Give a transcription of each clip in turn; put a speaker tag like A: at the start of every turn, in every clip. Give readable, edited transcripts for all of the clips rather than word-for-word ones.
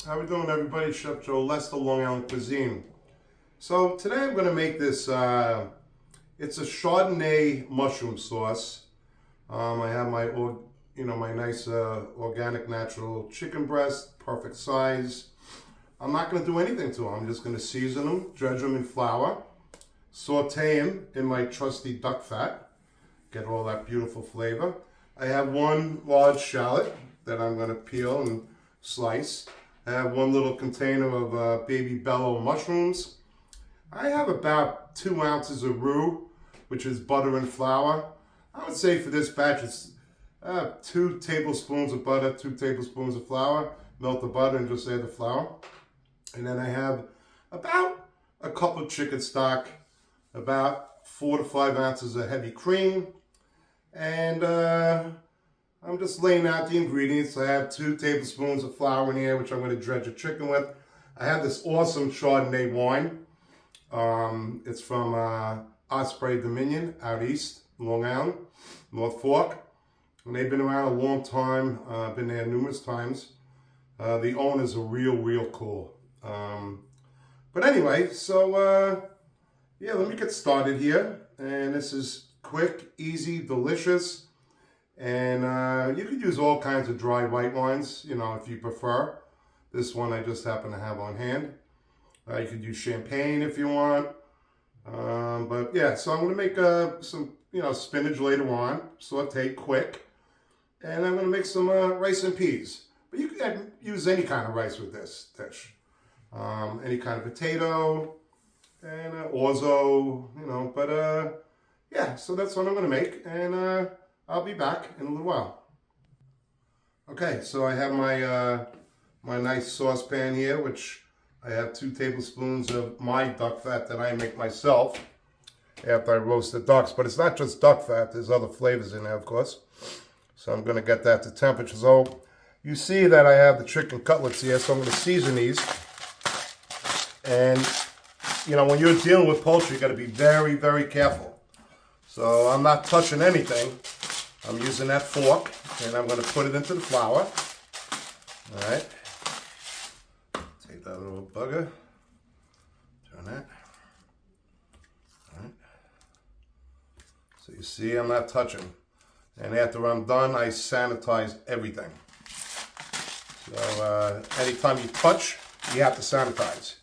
A: How we doing, everybody? Chef Joe Lester, Long Island Cuisine. So today I'm going to make this, it's a Chardonnay mushroom sauce. I have my, my nice organic natural chicken breast, perfect size. I'm not going to do anything to them. I'm just going to season them, dredge them in flour, saute them in my trusty duck fat, get all that beautiful flavor. I have one large shallot that I'm going to peel and slice. I have one little container of baby bellow mushrooms. I have about 2 ounces of roux, which is butter and flour. I would say for this batch it's 2 tablespoons of butter, 2 tablespoons of flour. Melt the butter and just add the flour. And then I have about a cup of chicken stock, about 4 to 5 ounces of heavy cream, and I'm just laying out the ingredients. I have 2 tablespoons of flour in here, which I'm going to dredge the chicken with. I have this awesome Chardonnay wine. It's from Osprey Dominion out east, Long Island, North Fork. And they've been around a long time. I've been there numerous times. The owners are real cool. But anyway, so yeah, let me get started here. And this is quick, easy, delicious. And you could use all kinds of dry white wines, if you prefer. This one I just happen to have on hand. You could use champagne if you want. But yeah, so I'm going to make some, spinach later on, saute quick. And I'm going to make some rice and peas. But you can use any kind of rice with this dish. Any kind of potato and orzo, but yeah, so that's what I'm going to make. And I'll be back in a little while. Okay, so I have my my nice saucepan here, which I have 2 tablespoons of my duck fat that I make myself after I roast the ducks. But it's not just duck fat, there's other flavors in there, of course. So I'm going to get that to temperature. So you see that I have the chicken cutlets here, so I'm going to season these. And, when you're dealing with poultry, you got to be very careful. So I'm not touching anything. I'm using that fork, and I'm going to put it into the flour. All right. Take that little bugger. Turn that. All right. So you see, I'm not touching. And after I'm done, I sanitize everything. So anytime you touch, you have to sanitize.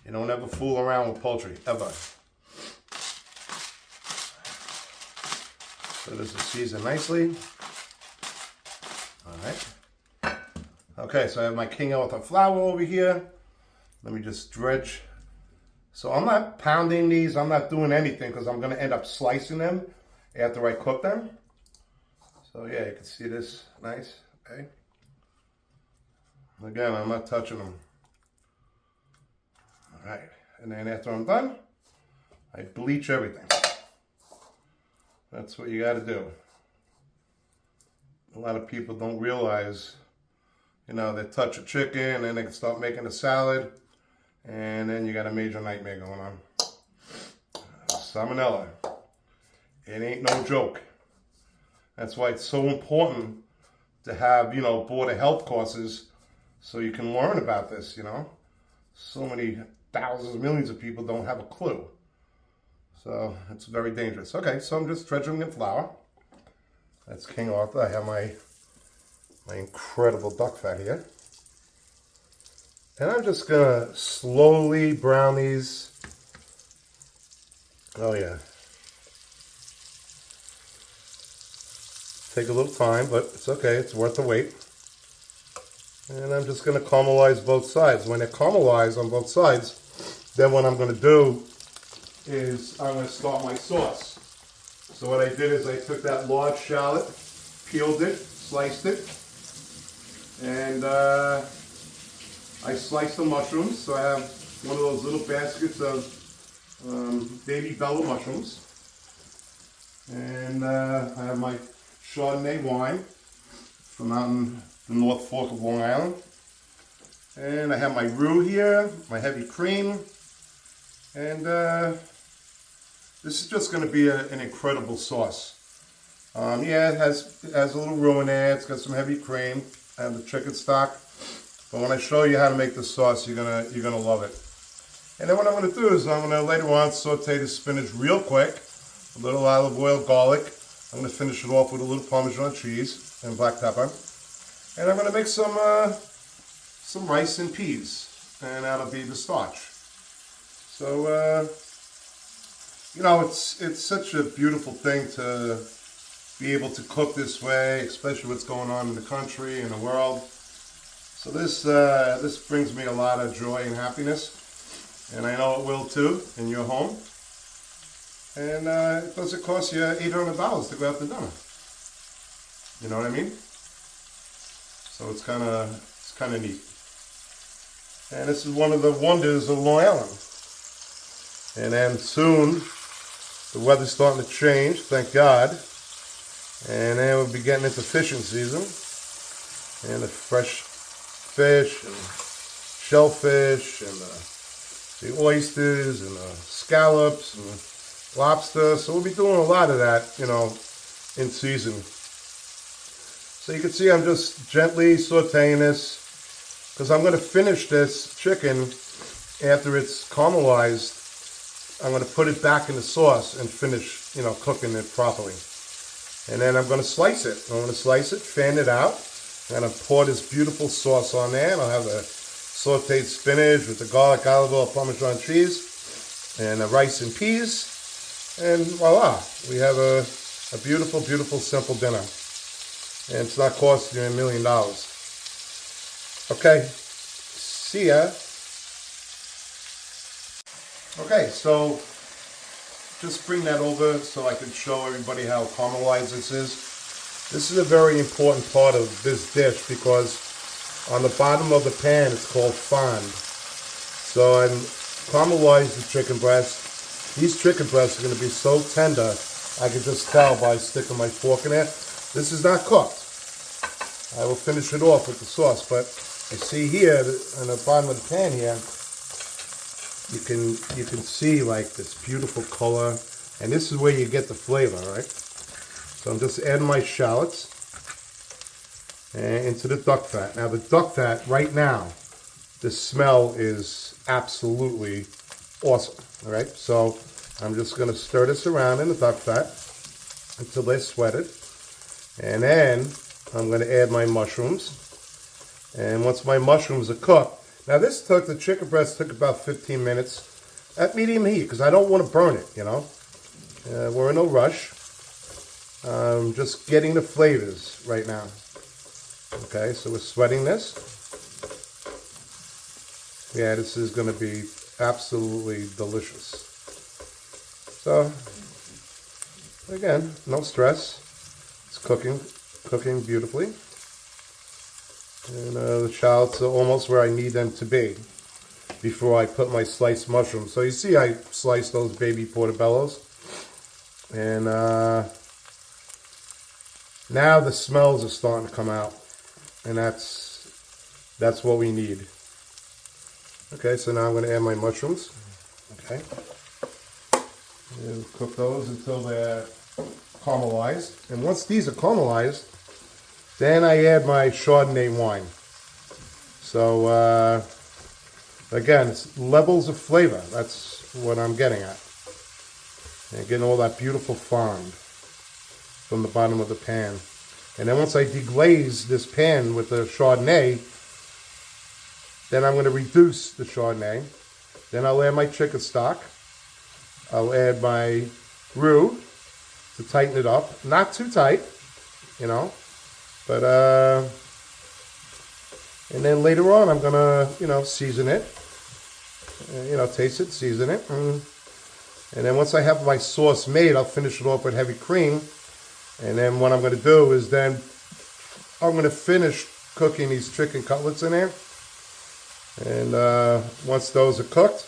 A: You don't ever fool around with poultry, ever. So this is seasoned nicely. All right. Okay, so I have my king out with the flour over here. Let me just dredge. So I'm not pounding these. I'm not doing anything because I'm going to end up slicing them after I cook them. So yeah, you can see this nice. Okay. Again, I'm not touching them. All right. And then after I'm done, I bleach everything. That's what you got to do. A lot of people don't realize, they touch a chicken and they can start making a salad, and then you got a major nightmare going on. Salmonella. It ain't no joke. That's why it's so important to have, Board of Health courses so you can learn about this, So many thousands, millions of people don't have a clue. So it's very dangerous. Okay, so I'm just dredging in flour. That's King Arthur. I have my incredible duck fat here. And I'm just gonna slowly brown these. Oh yeah. Take a little time, but it's okay. It's worth the wait. And I'm just gonna caramelize both sides. When they caramelize on both sides, then what I'm gonna do is I'm going to start my sauce. So what I did is I took that large shallot, peeled it, sliced it, and I sliced the mushrooms. So I have one of those little baskets of baby bellow mushrooms. And I have my Chardonnay wine from out in the North Fork of Long Island. And I have my roux here, my heavy cream, and this is just going to be an incredible sauce. Yeah, it has a little roux in there. It's got some heavy cream. I have the chicken stock. But when I show you how to make the sauce, you're gonna love it. And then what I'm gonna do is I'm gonna later on saute the spinach real quick, a little olive oil, garlic. I'm gonna finish it off with a little Parmesan cheese and black pepper. And I'm gonna make some rice and peas, and that'll be the starch. So you know, it's such a beautiful thing to be able to cook this way, especially what's going on in the country and the world. So this brings me a lot of joy and happiness, and I know it will too in your home. And it doesn't cost you $800 to go out to dinner. You know what I mean? So it's kind of neat. And this is one of the wonders of Long Island. And then soon, the weather's starting to change, thank God. And then we'll be getting into fishing season. And the fresh fish and shellfish and the oysters and the scallops and the lobster. So we'll be doing a lot of that, you know, in season. So you can see I'm just gently sauteing this because I'm going to finish this chicken after it's caramelized. I'm going to put it back in the sauce and finish, you know, cooking it properly. And then I'm going to slice it. I'm going to slice it, fan it out. I'm going to pour this beautiful sauce on there. And I'll have the sauteed spinach with the garlic, olive oil, Parmesan cheese, and the rice and peas. And voila, we have a beautiful, beautiful, simple dinner. And it's not costing you $1 million. Okay, see ya. Okay, so just bring that over so I can show everybody how caramelized this is. This is a very important part of this dish because on the bottom of the pan it's called fond. So I caramelize the chicken breast. These chicken breasts are going to be so tender, I can just tell by sticking my fork in there. This is not cooked. I will finish it off with the sauce, but you see here on the bottom of the pan here, you can see like this beautiful color, and this is where you get the flavor, right? So I'm just adding my shallots into the duck fat. Now the duck fat right now, the smell is absolutely awesome. All right, so I'm just going to stir this around in the duck fat until they're sweated, and then I'm going to add my mushrooms. And once my mushrooms are cooked, now the chicken breast took about 15 minutes at medium heat because I don't want to burn it, you know. We're in no rush. Just getting the flavors right now. Okay, so we're sweating this. Yeah, this is going to be absolutely delicious. So, again, no stress. It's cooking beautifully. And the shallots are almost where I need them to be before I put my sliced mushrooms. So you see I sliced those baby portobellos. And now the smells are starting to come out. And that's what we need. Okay, so now I'm going to add my mushrooms. Okay. And cook those until they're caramelized. And once these are caramelized, then I add my Chardonnay wine. So, again, it's levels of flavor. That's what I'm getting at. And getting all that beautiful fond from the bottom of the pan. And then once I deglaze this pan with the Chardonnay, then I'm going to reduce the Chardonnay. Then I'll add my chicken stock. I'll add my roux to tighten it up. Not too tight, you know. But, and then later on I'm going to, you know, season it. You know, taste it, season it. And then once I have my sauce made, I'll finish it off with heavy cream. And then what I'm going to do is then I'm going to finish cooking these chicken cutlets in there. And once those are cooked,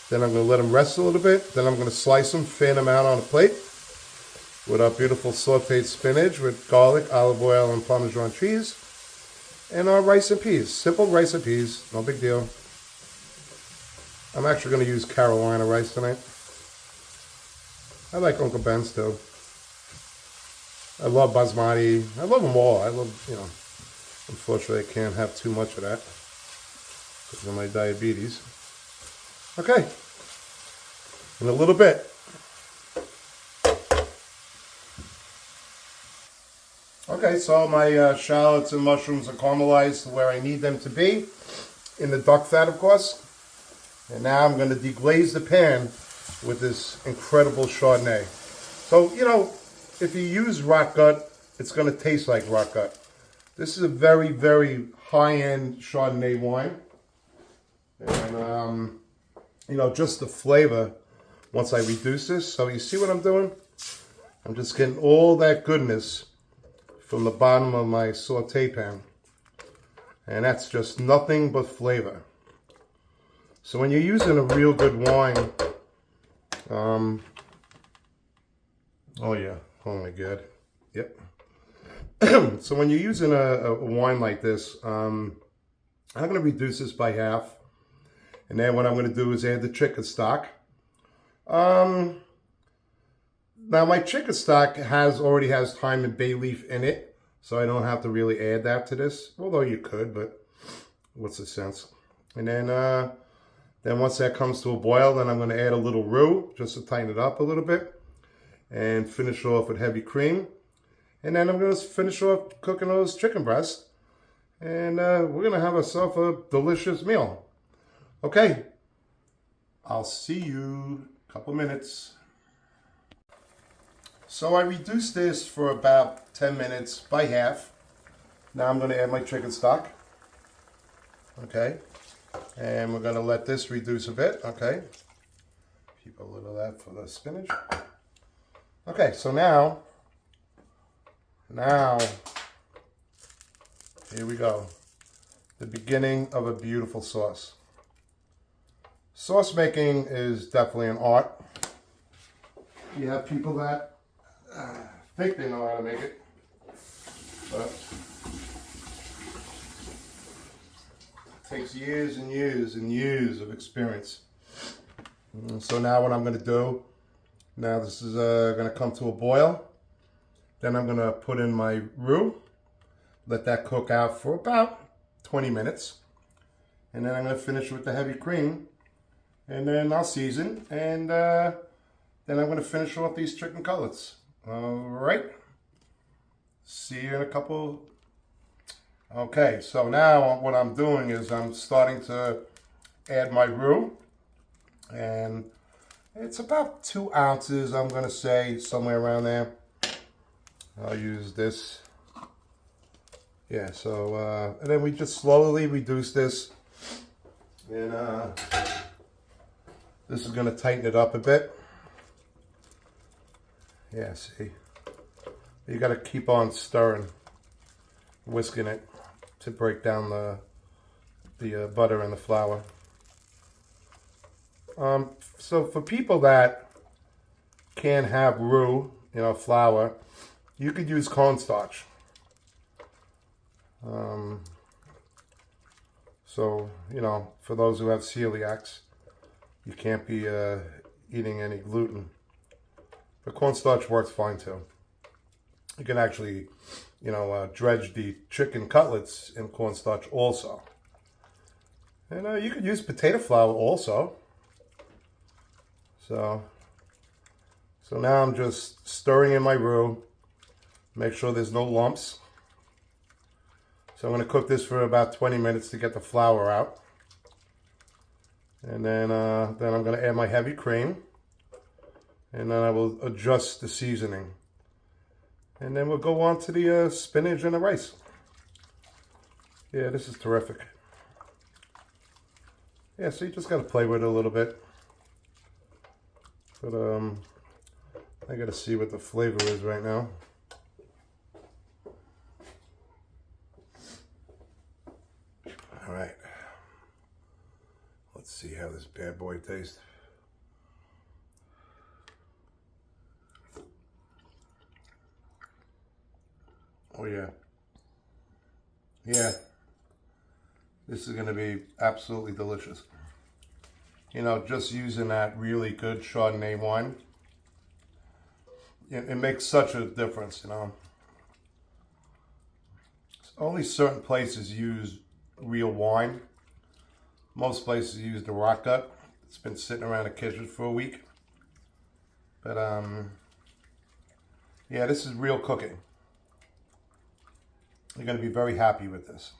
A: then I'm going to let them rest a little bit. Then I'm going to slice them, fan them out on a plate with our beautiful sauteed spinach with garlic, olive oil, and Parmesan cheese. And our rice and peas. Simple rice and peas. No big deal. I'm actually going to use Carolina rice tonight. I like Uncle Ben's too. I love basmati. I love them all. I love, you know. Unfortunately, I can't have too much of that because of my diabetes. Okay, in a little bit. Okay, so my shallots and mushrooms are caramelized to where I need them to be, in the duck fat, of course. And now I'm going to deglaze the pan with this incredible Chardonnay. So, you know, if you use rock gut, it's going to taste like rock gut. This is a very, very high-end Chardonnay wine. And, you know, just the flavor once I reduce this. So you see what I'm doing? I'm just getting all that goodness from the bottom of my saute pan. And that's just nothing but flavor. So when you're using a real good wine, oh yeah, oh my God, yep. So when you're using a wine like this, I'm going to reduce this by half. And then what I'm going to do is add the chicken stock. Now my chicken stock already has thyme and bay leaf in it, so I don't have to really add that to this. Although you could, but what's the sense? And then once that comes to a boil, then I'm going to add a little roux just to tighten it up a little bit, and finish off with heavy cream. And then I'm going to finish off cooking those chicken breasts, and we're going to have ourselves a delicious meal. Okay, I'll see you in a couple minutes. So I reduced this for about 10 minutes by half. Now I'm going to add my chicken stock. Okay, and we're going to let this reduce a bit. Okay, keep a little of that for the spinach. Okay, so now, here we go. The beginning of a beautiful sauce. Sauce making is definitely an art. You have people that think they know how to make it, but it takes years and years and years of experience. So now what I'm going to do, now this is going to come to a boil. Then I'm going to put in my roux, let that cook out for about 20 minutes. And then I'm going to finish with the heavy cream. And then I'll season, and then I'm going to finish off these chicken cutlets. All right. See you in a couple. Okay, so now what I'm doing is I'm starting to add my roux. And it's about 2 ounces, I'm going to say, somewhere around there. I'll use this. Yeah, so, and then we just slowly reduce this. And, this is going to tighten it up a bit. Yeah, see. You got to keep on stirring, whisking it to break down the butter and the flour. So for people that can't have roux, you know, flour, you could use cornstarch. So, you know, for those who have celiacs, you can't be eating any gluten. But cornstarch works fine too. You can actually, you know, dredge the chicken cutlets in cornstarch also. And you could use potato flour also. So now I'm just stirring in my roux. Make sure there's no lumps. So I'm going to cook this for about 20 minutes to get the flour out. And then I'm going to add my heavy cream. And then I will adjust the seasoning. And then we'll go on to the spinach and the rice. Yeah, this is terrific. Yeah, so you just got to play with it a little bit. But I got to see what the flavor is right now. All right. Let's see how this bad boy tastes. Oh yeah. Yeah. This is going to be absolutely delicious. You know, just using that really good Chardonnay wine, it makes such a difference, you know. Only certain places use real wine. Most places use the rock gut. It's been sitting around the kitchen for a week. But yeah, this is real cooking. You're going to be very happy with this.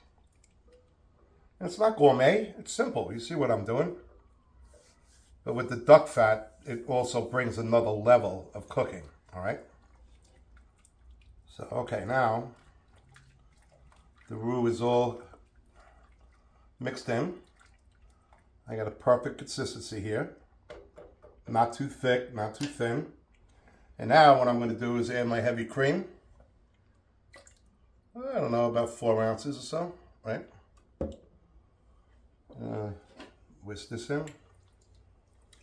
A: And it's not gourmet, it's simple. You see what I'm doing? But with the duck fat, it also brings another level of cooking, all right? So, okay, now the roux is all mixed in. I got a perfect consistency here. Not too thick, not too thin. And now what I'm going to do is add my heavy cream. I don't know, about 4 ounces or so, right? Whisk this in.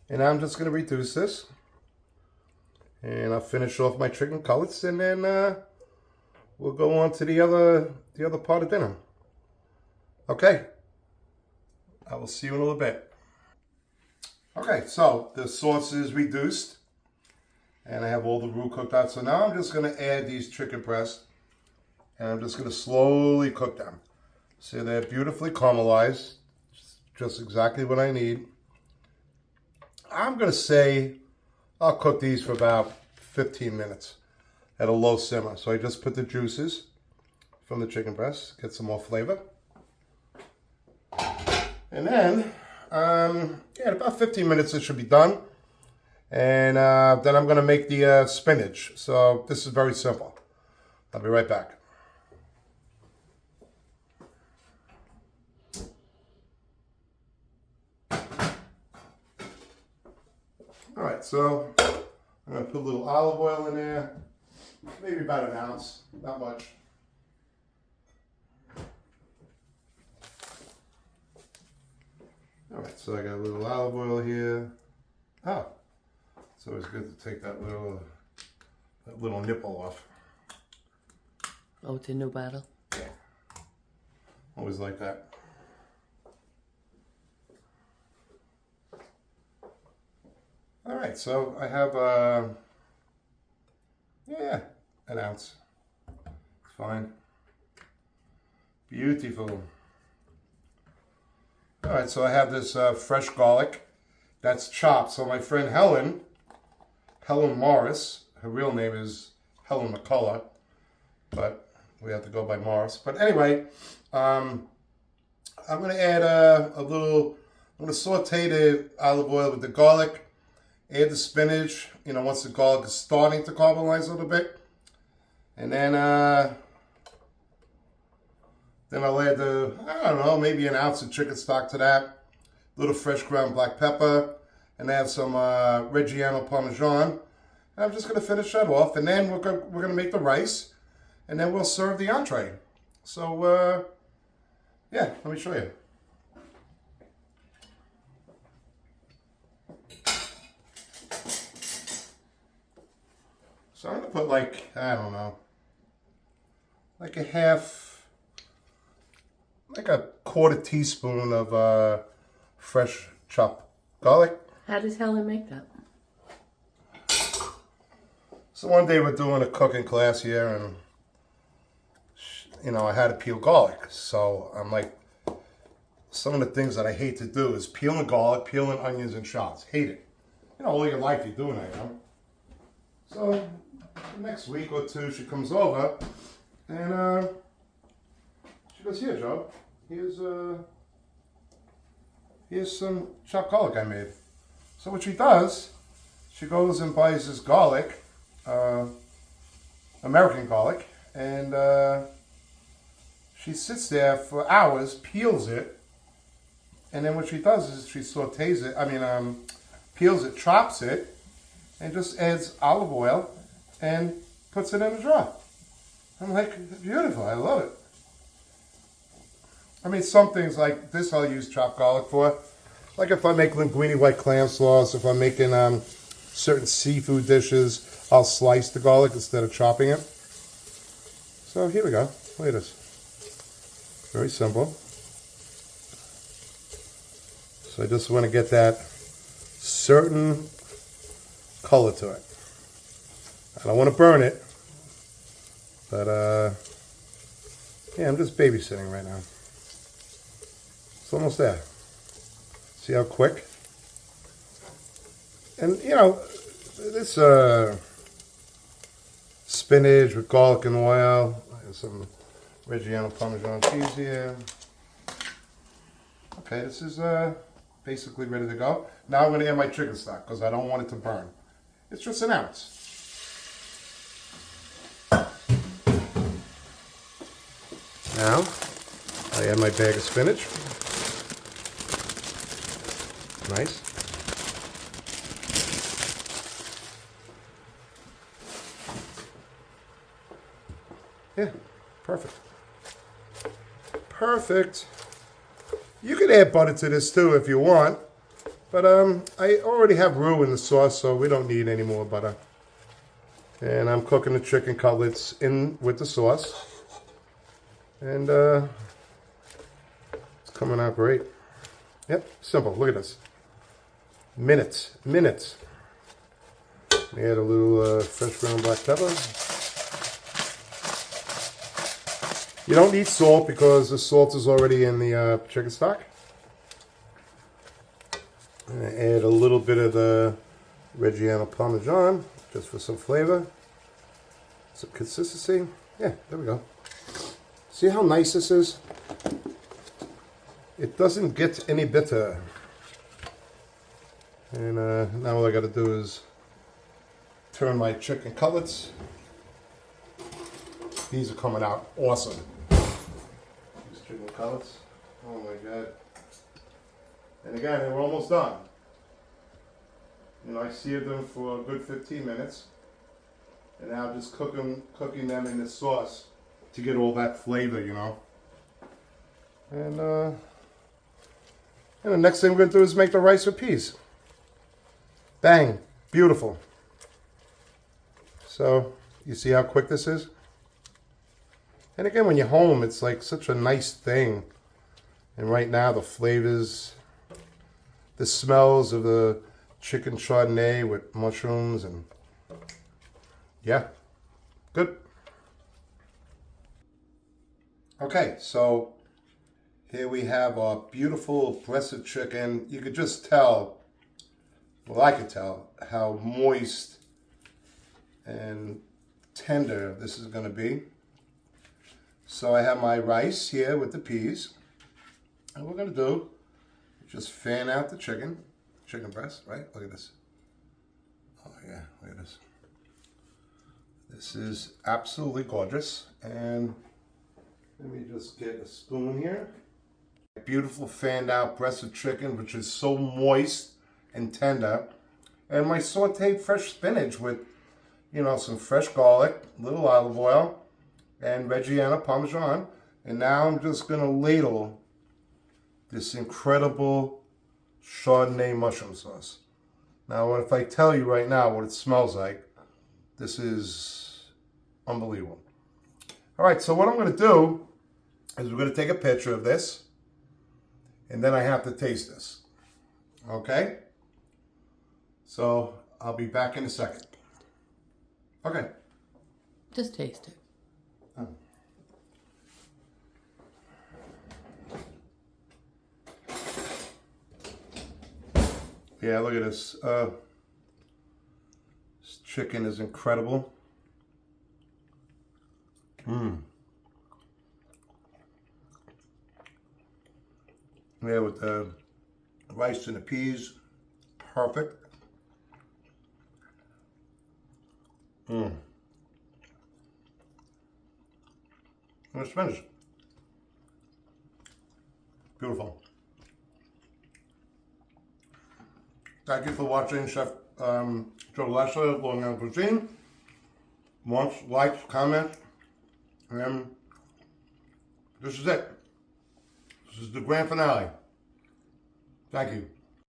A: And I'm just going to reduce this. And I'll finish off my chicken cutlets, and then we'll go on to the other part of dinner. Okay. I will see you in a little bit. Okay, so the sauce is reduced. And I have all the roux cooked out. So now I'm just going to add these chicken breasts. And I'm just going to slowly cook them. So they're beautifully caramelized. Just exactly what I need. I'm going to say I'll cook these for about 15 minutes at a low simmer. So I just put the juices from the chicken breasts, get some more flavor. And then, yeah, about 15 minutes it should be done. And then I'm going to make the spinach. So this is very simple. I'll be right back. All right, so I'm going to put a little olive oil in there, maybe about 1 ounce, not much. All right, so I got a little olive oil here. Oh, it's always good to take that little nipple off.
B: Oh, it's a new bottle?
A: Yeah, always like that. All right, so I have, yeah, 1 ounce. It's fine. Beautiful. All right, so I have this fresh garlic that's chopped. So my friend Helen Morris, her real name is Helen McCullough, but we have to go by Morris. But anyway, I'm going to add I'm going to saute the olive oil with the garlic. Add the spinach, you know, once the garlic is starting to caramelize a little bit. And then I'll add I don't know, maybe 1 ounce of chicken stock to that. A little fresh ground black pepper. And add some Reggiano Parmesan. And I'm just going to finish that off. And then we're going to make the rice. And then we'll serve the entree. So, yeah, let me show you. So I'm going to put like, I don't know, like a 1/4 teaspoon of fresh chopped garlic.
B: How does Helen make that?
A: So one day we're doing a cooking class here, and, you know, I had to peel garlic. So I'm like, some of the things that I hate to do is peeling garlic, peeling onions and shallots. Hate it. You know, all your life you're doing that, you know. So the next week or two, she comes over, and she goes, "Here, Joe, here's some chopped garlic I made." So what she does, she goes and buys this garlic, American garlic, and she sits there for hours, peels it, and then what she does is she sautés it, peels it, chops it, and just adds olive oil and puts it in a jar. I'm like, beautiful, I love it. I mean, some things like this I'll use chopped garlic for. Like if I make linguine white clam sauce, if I'm making certain seafood dishes, I'll slice the garlic instead of chopping it. So here we go. Look at this. Very simple. So I just want to get that certain color to it. I don't want to burn it, but Yeah, I'm just babysitting right now. It's almost there. See how quick? And, you know, this spinach with garlic and oil. And some Reggiano Parmesan cheese here. Okay, this is basically ready to go. Now I'm going to add my chicken stock because I don't want it to burn. It's just an ounce. Now, I add my bag of spinach. Nice. Yeah, perfect. Perfect. You can add butter to this too if you want. But I already have roux in the sauce, so we don't need any more butter. And I'm cooking the chicken cutlets in with the sauce. And it's coming out great. Yep, simple. Look at this. Minutes. Add a little fresh ground black pepper. You don't need salt because the salt is already in the chicken stock. And add a little bit of the Reggiano Parmesan just for some flavor, some consistency. Yeah, there we go. See how nice this is? It doesn't get any bitter. And now all I got to do is turn my chicken cutlets. These are coming out awesome. These chicken cutlets. Oh my God. And again, we're almost done. You know, I seared them for a good 15 minutes. And now just cooking them in the sauce to get all that flavor, you know. And the next thing we're going to do is make the rice with peas. Bang. Beautiful. So, you see how quick this is? And again, when you're home, it's like such a nice thing. And right now, the flavors, the smells of the chicken Chardonnay with mushrooms and yeah, good. Okay, so here we have our beautiful breasted chicken. You could just tell, well, I could tell how moist and tender this is going to be. So I have my rice here with the peas. And what we're going to do is just fan out the chicken breast, right? Look at this. Oh yeah, look at this. This is absolutely gorgeous. And let me just get a spoon here. Beautiful fanned out breasted chicken, which is so moist and tender. And my sauteed fresh spinach with, you know, some fresh garlic, a little olive oil, and Reggiano Parmesan. And now I'm just going to ladle this incredible Chardonnay mushroom sauce. Now, if I tell you right now what it smells like, this is unbelievable. All right, so what I'm going to do is we're going to take a picture of this, and then I have to taste this. Okay? So I'll be back in a second. Okay.
B: Just taste it.
A: Oh. Yeah, look at this. This chicken is incredible. Yeah, with the rice and the peas, perfect. And it's finished. Beautiful. Thank you for watching Chef Joe Lesher, Long Island Cuisine. Like, comment, and this is it. This is the grand finale. Thank you.